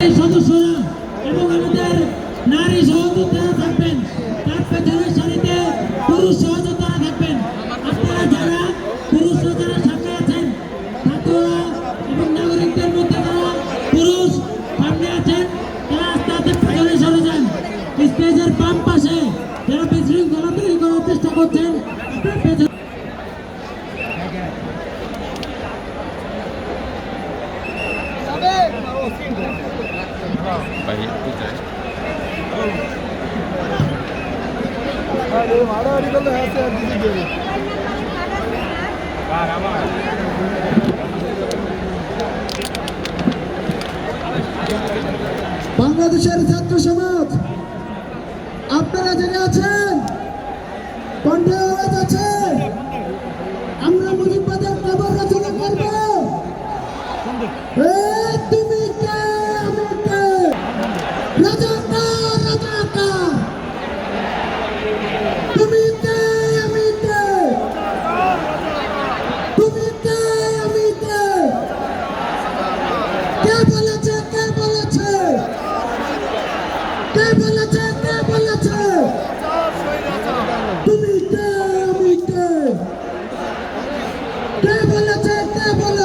সদস্যরা এবং আমাদের নারী সহযোদ্ধারা থাকবেন, তার পেছনের সারিতে পুরুষ সহযোদ্ধারা থাকবেন। আপনারা যারা পুরুষরা যারা সামনে আছেন, ছাত্ররা এবং নাগরিকদের মধ্যে যারা পুরুষ সামনে আছেন, তারা আস্তে আস্তে পেছনে সরে যান। স্টেজের বাম পাশে যারা বিশৃঙ্খলা তৈরি করার চেষ্টা করছেন, পেছনে বাংলাদেশের ছাত্র সমাজ, আপনারা জেনে আছেন কণ্ঠে আওয়াজ আছে, আমরা মুজিববাদের কবর রচনা করব। তুমি কে, আমি কে, রাজাকার রাজাকার, তুমি কে, আমি কে, তুমি কে, আমি কে, কে বলেছে, কে বলেছে, কে বলেছে, কে বলেছে, তুমি কে, আমি কে, কে বলেছে, কে বলেছে।